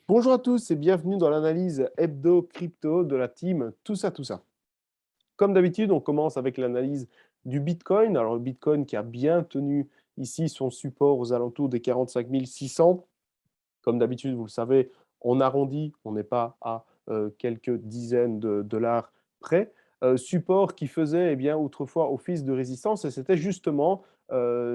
Bonjour à tous et bienvenue dans l'analyse hebdo crypto de la team Tout ça, tout ça. Comme d'habitude, on commence avec l'analyse du Bitcoin. Alors, le Bitcoin qui a bien tenu ici son support aux alentours des 45 600. Comme d'habitude, vous le savez, on arrondit, on n'est pas à quelques dizaines de dollars près. Support qui faisait bien, autrefois office de résistance, et c'était justement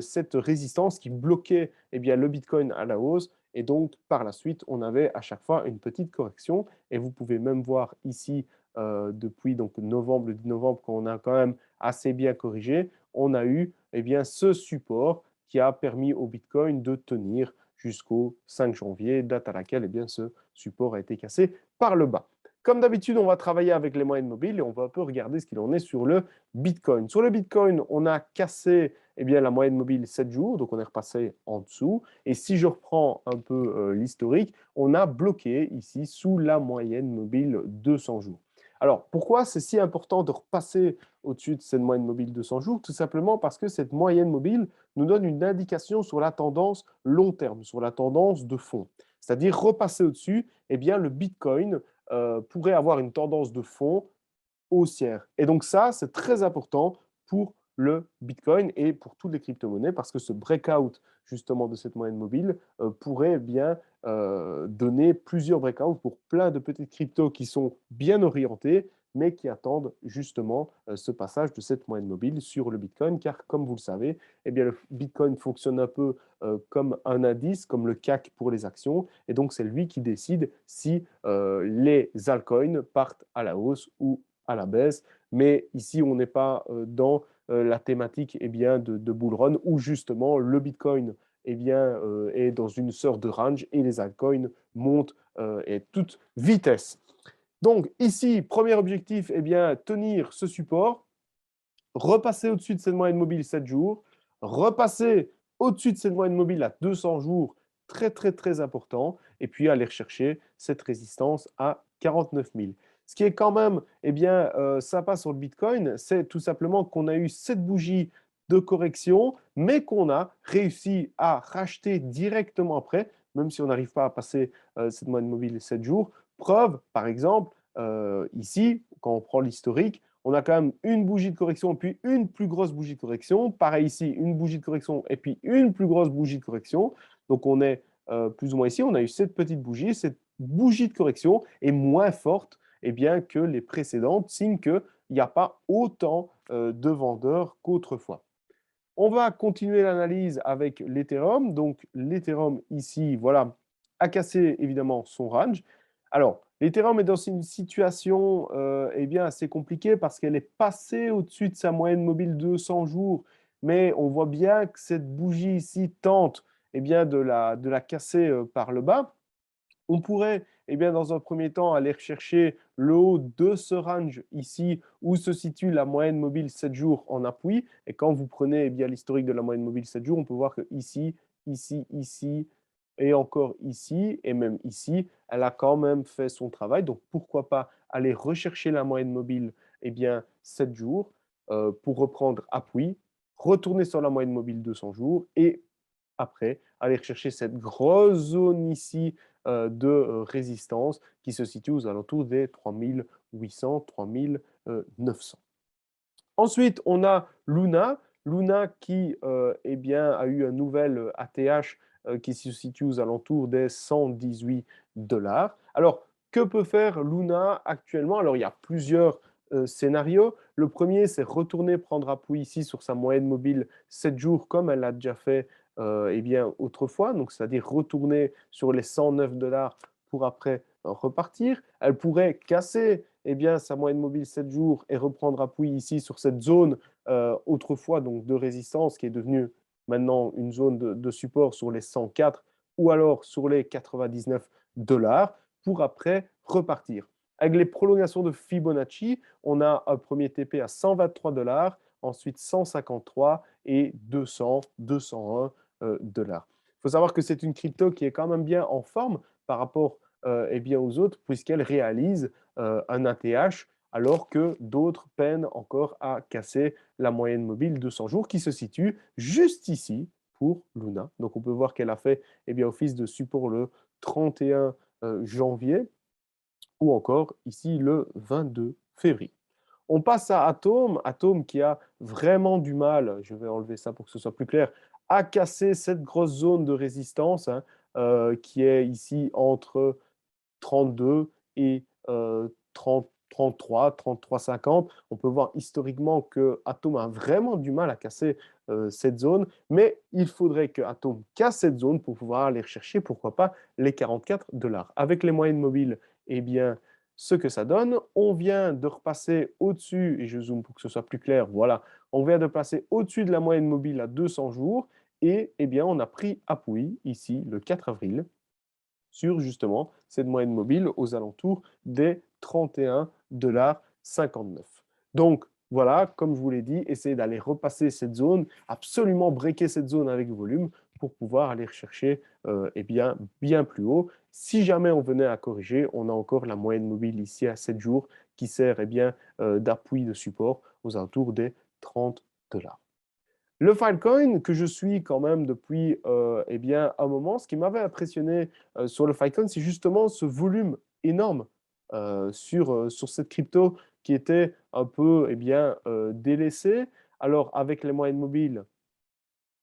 cette résistance qui bloquait bien, le Bitcoin à la hausse. Et donc, par la suite, on avait à chaque fois une petite correction. Et vous pouvez même voir ici, depuis donc, novembre, le 10 novembre, quand on a quand même assez bien corrigé, on a eu bien, ce support qui a permis au Bitcoin de tenir jusqu'au 5 janvier, date à laquelle bien, ce support a été cassé par le bas. Comme d'habitude, on va travailler avec les moyennes mobiles et on va un peu regarder ce qu'il en est sur le Bitcoin. Sur le Bitcoin, on a cassé bien, la moyenne mobile 7 jours, donc on est repassé en dessous. Et si je reprends un peu l'historique, on a bloqué ici sous la moyenne mobile 200 jours. Alors, pourquoi c'est si important de repasser au-dessus de cette moyenne mobile 200 jours? Tout simplement parce que cette moyenne mobile nous donne une indication sur la tendance long terme, sur la tendance de fond. C'est-à-dire repasser au-dessus, bien, le Bitcoin pourrait avoir une tendance de fond haussière. Et donc ça, c'est très important pour le Bitcoin et pour toutes les crypto-monnaies parce que ce breakout justement de cette moyenne mobile pourrait bien donner plusieurs breakouts pour plein de petites cryptos qui sont bien orientées mais qui attendent justement ce passage de cette moyenne mobile sur le Bitcoin, car comme vous le savez, bien, le Bitcoin fonctionne un peu comme un indice, comme le CAC pour les actions, et donc c'est lui qui décide si les altcoins partent à la hausse ou à la baisse. Mais ici, on n'est pas dans la thématique bien, de bull run où justement le Bitcoin bien, est dans une sorte de range et les altcoins montent à toute vitesse. Donc ici, premier objectif, bien, tenir ce support, repasser au-dessus de cette moyenne mobile 7 jours, repasser au-dessus de cette moyenne mobile à 200 jours, très très très important, et puis aller chercher cette résistance à 49 000. Ce qui est quand même bien, sympa sur le Bitcoin, c'est tout simplement qu'on a eu cette bougie de correction, mais qu'on a réussi à racheter directement après, même si on n'arrive pas à passer cette moyenne mobile 7 jours. Preuve, par exemple, ici, quand on prend l'historique, on a quand même une bougie de correction, puis une plus grosse bougie de correction. Pareil ici, une bougie de correction, et puis une plus grosse bougie de correction. Donc on est plus ou moins ici, on a eu cette petite bougie. Cette bougie de correction est moins forte bien, que les précédentes, signe qu'il n'y a pas autant de vendeurs qu'autrefois. On va continuer l'analyse avec l'Ethereum. Donc, l'Ethereum ici, voilà, a cassé évidemment son range. Alors, l'Ethereum est dans une situation bien, assez compliquée parce qu'elle est passée au-dessus de sa moyenne mobile 200 jours. Mais on voit bien que cette bougie ici tente bien, de la casser par le bas. On pourrait, bien, dans un premier temps, aller rechercher le haut de ce range ici où se situe la moyenne mobile 7 jours en appui. Et quand vous prenez bien, l'historique de la moyenne mobile 7 jours, on peut voir que ici, ici, ici et encore ici et même ici, elle a quand même fait son travail. Donc, pourquoi pas aller rechercher la moyenne mobile bien, 7 jours pour reprendre appui, retourner sur la moyenne mobile 200 jours et après, aller rechercher cette grosse zone ici de résistance qui se situe aux alentours des 3800, 3900. Ensuite, on a Luna. Luna qui bien, a eu un nouvel ATH qui se situe aux alentours des 118 dollars. Alors, que peut faire Luna actuellement? Alors, il y a plusieurs scénarios. Le premier, c'est retourner prendre appui ici sur sa moyenne mobile 7 jours, comme elle l'a déjà fait bien, autrefois. Donc, c'est-à-dire retourner sur les 109 dollars pour après repartir. Elle pourrait casser bien, sa moyenne mobile 7 jours et reprendre appui ici sur cette zone autrefois donc, de résistance qui est devenue maintenant une zone de support sur les 104 ou alors sur les 99 dollars pour après repartir. Avec les prolongations de Fibonacci, on a un premier TP à 123 dollars, ensuite 153 et 200, 201 dollars. Il faut savoir que c'est une crypto qui est quand même bien en forme par rapport bien, aux autres, puisqu'elle réalise un ATH, alors que d'autres peinent encore à casser la moyenne mobile de 100 jours, qui se situe juste ici pour Luna. Donc on peut voir qu'elle a fait bien, office de support le 31 janvier ou encore ici le 22 février. On passe à Atom, Atom qui a vraiment du mal, je vais enlever ça pour que ce soit plus clair, à casser cette grosse zone de résistance hein, qui est ici entre 32 et 30, 33, 33,50. On peut voir historiquement que Atom a vraiment du mal à casser cette zone, mais il faudrait que Atom casse cette zone pour pouvoir aller chercher, pourquoi pas, les 44 $. Avec les moyennes mobiles, eh bien, ce que ça donne, on vient de repasser au-dessus, et je zoome pour que ce soit plus clair, voilà, on vient de passer au-dessus de la moyenne mobile à 200 jours, et eh bien, on a pris appui ici le 4 avril sur justement cette moyenne mobile aux alentours des 31,59 $. Donc voilà, comme je vous l'ai dit, essayez d'aller repasser cette zone, absolument breaker cette zone avec volume pour pouvoir aller rechercher eh bien plus haut. Si jamais on venait à corriger, on a encore la moyenne mobile ici à 7 jours qui sert eh bien d'appui de support aux alentours des 30 $. Le Filecoin, que je suis quand même depuis eh bien, un moment, ce qui m'avait impressionné sur le Filecoin, c'est justement ce volume énorme sur cette crypto qui était un peu eh bien, délaissée. Alors, avec les moyennes mobiles,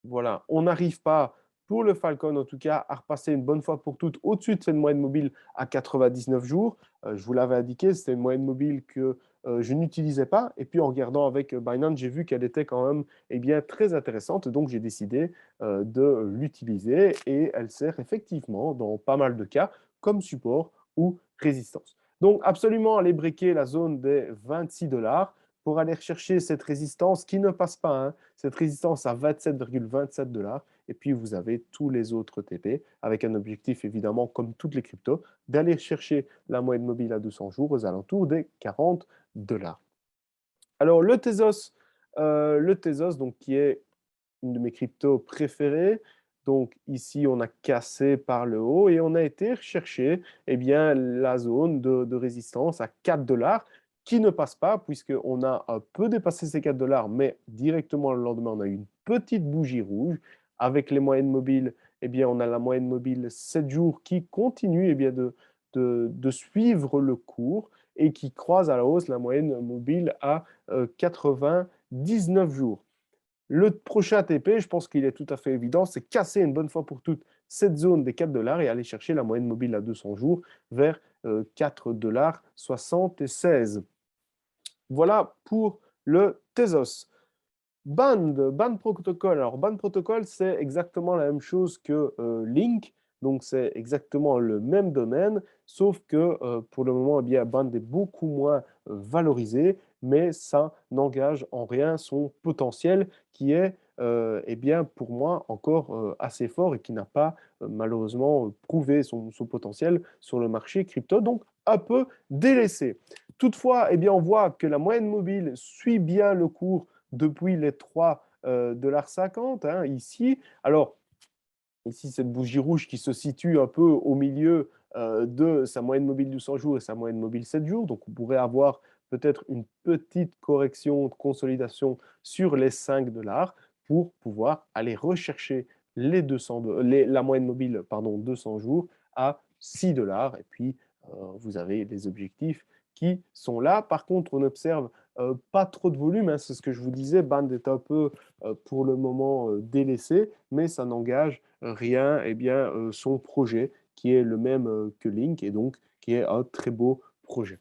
voilà, on n'arrive pas, pour le Falcon en tout cas, à repasser une bonne fois pour toutes au-dessus de cette moyenne mobile à 99 jours. Je vous l'avais indiqué, c'était une moyenne mobile que je n'utilisais pas. Et puis en regardant avec Binance, j'ai vu qu'elle était quand même eh bien, très intéressante. Donc j'ai décidé de l'utiliser et elle sert effectivement dans pas mal de cas comme support ou résistance. Donc absolument aller breaker la zone des 26 $ pour aller chercher cette résistance qui ne passe pas, hein, cette résistance à 27,27 $. Et puis, vous avez tous les autres TP avec un objectif, évidemment, comme toutes les cryptos, d'aller chercher la moyenne mobile à 200 jours aux alentours des 40 $. Alors, le Tezos donc, qui est une de mes cryptos préférées. Donc ici, on a cassé par le haut et on a été chercher eh bien, la zone de résistance à 4 $ qui ne passe pas puisqu'on a un peu dépassé ces 4 $, mais directement le lendemain, on a eu une petite bougie rouge. Avec les moyennes mobiles, eh bien, on a la moyenne mobile 7 jours qui continue eh bien, de suivre le cours et qui croise à la hausse la moyenne mobile à 99 jours. Le prochain TP, je pense qu'il est tout à fait évident, c'est casser une bonne fois pour toutes cette zone des 4 $ et aller chercher la moyenne mobile à 200 jours vers 4,76 $. Voilà pour le Tezos. Band Protocol. Alors, Band Protocol, c'est exactement la même chose que Link. Donc, c'est exactement le même domaine, sauf que pour le moment, eh bien, Band est beaucoup moins valorisé, mais ça n'engage en rien son potentiel qui est, eh bien, pour moi, encore assez fort et qui n'a pas malheureusement prouvé son potentiel sur le marché crypto, donc un peu délaissé. Toutefois, eh bien, on voit que la moyenne mobile suit bien le cours depuis les 3,50 $ hein, ici. Alors, ici, cette bougie rouge qui se situe un peu au milieu de sa moyenne mobile de 100 jours et sa moyenne mobile 7 jours. Donc, on pourrait avoir peut-être une petite correction de consolidation sur les 5 $ pour pouvoir aller rechercher les 200 la moyenne mobile pardon, 200 jours à 6 $. Et puis, vous avez des objectifs qui sont là. Par contre, on observe pas trop de volume, hein, c'est ce que je vous disais, Band est un peu pour le moment délaissé, mais ça n'engage rien eh bien, son projet qui est le même que Link et donc qui est un très beau projet.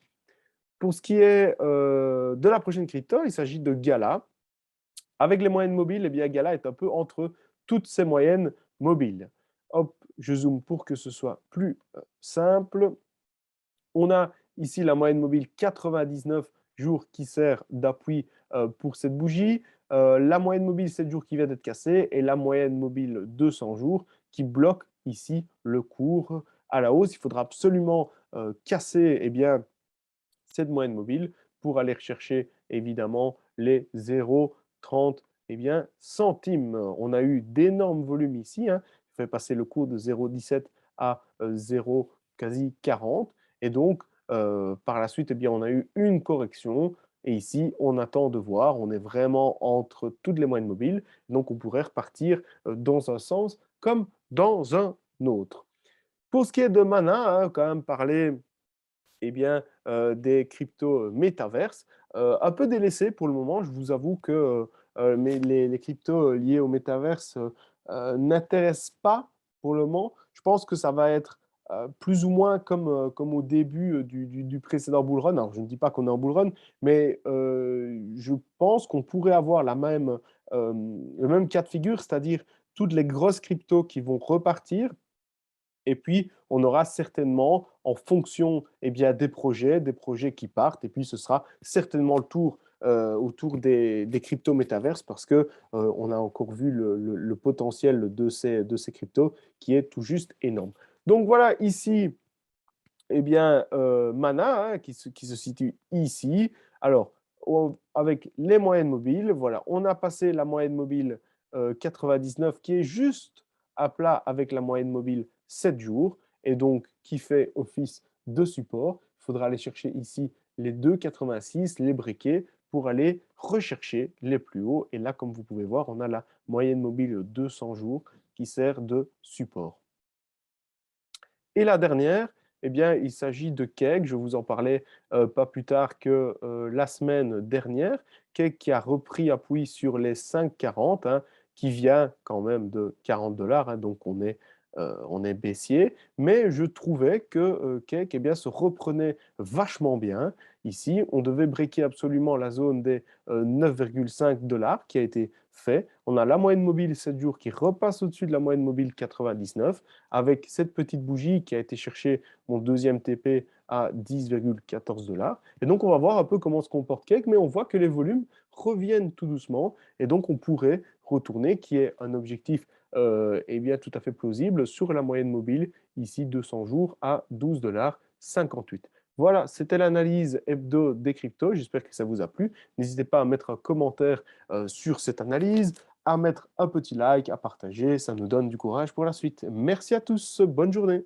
Pour ce qui est de la prochaine crypto, il s'agit de Gala. Avec les moyennes mobiles, eh bien, Gala est un peu entre toutes ces moyennes mobiles. Hop, je zoome pour que ce soit plus simple. On a ici la moyenne mobile 99 jours qui sert d'appui pour cette bougie, la moyenne mobile 7 jours qui vient d'être cassée et la moyenne mobile 200 jours qui bloque ici le cours à la hausse. Il faudra absolument casser eh bien, cette moyenne mobile pour aller chercher évidemment les 0,30 eh bien, centimes. On a eu d'énormes volumes ici, hein, fait passer le cours de 0,17 à 0 quasi 40 et donc par la suite eh bien, on a eu une correction et ici on attend de voir, on est vraiment entre toutes les moyennes mobiles, donc on pourrait repartir dans un sens comme dans un autre. Pour ce qui est de Mana, quand même parler eh bien, des cryptos métaverses, un peu délaissés pour le moment. Je vous avoue que mais les cryptos liés au métaverse n'intéressent pas pour le moment. Je pense que ça va être plus ou moins comme au début du précédent bull run. Alors, je ne dis pas qu'on est en bull run, mais je pense qu'on pourrait avoir le même cas de figure, c'est-à-dire toutes les grosses cryptos qui vont repartir et puis, on aura certainement, en fonction eh bien, des projets qui partent, et puis ce sera certainement le tour autour des crypto-métaverses parce que on a encore vu le potentiel de ces cryptos qui est tout juste énorme. Donc voilà, ici, eh bien, Mana, qui se situe ici. Alors, avec les moyennes mobiles, voilà, on a passé la moyenne mobile 99 qui est juste à plat avec la moyenne mobile 7 jours et donc qui fait office de support. Il faudra aller chercher ici les 2,86, les briquets, pour aller rechercher les plus hauts. Et là, comme vous pouvez voir, on a la moyenne mobile 200 jours qui sert de support. Et la dernière, eh bien, il s'agit de Cake. Je vous en parlais pas plus tard que la semaine dernière. Cake qui a repris appui sur les 5,40, qui vient quand même de 40 $, donc on est baissier. Mais je trouvais que Cake eh bien, se reprenait vachement bien. Ici, on devait breaker absolument la zone des 9,5 $ qui a été fait. On a la moyenne mobile 7 jours qui repasse au-dessus de la moyenne mobile 99 avec cette petite bougie qui a été chercher mon deuxième TP à 10,14 $. Et donc, on va voir un peu comment se comporte Cake, mais on voit que les volumes reviennent tout doucement. Et donc, on pourrait retourner, qui est un objectif eh bien, tout à fait plausible, sur la moyenne mobile, ici 200 jours à 12,58 $. Voilà, c'était l'analyse hebdo des cryptos. J'espère que ça vous a plu. N'hésitez pas à mettre un commentaire sur cette analyse, à mettre un petit like, à partager. Ça nous donne du courage pour la suite. Merci à tous. Bonne journée.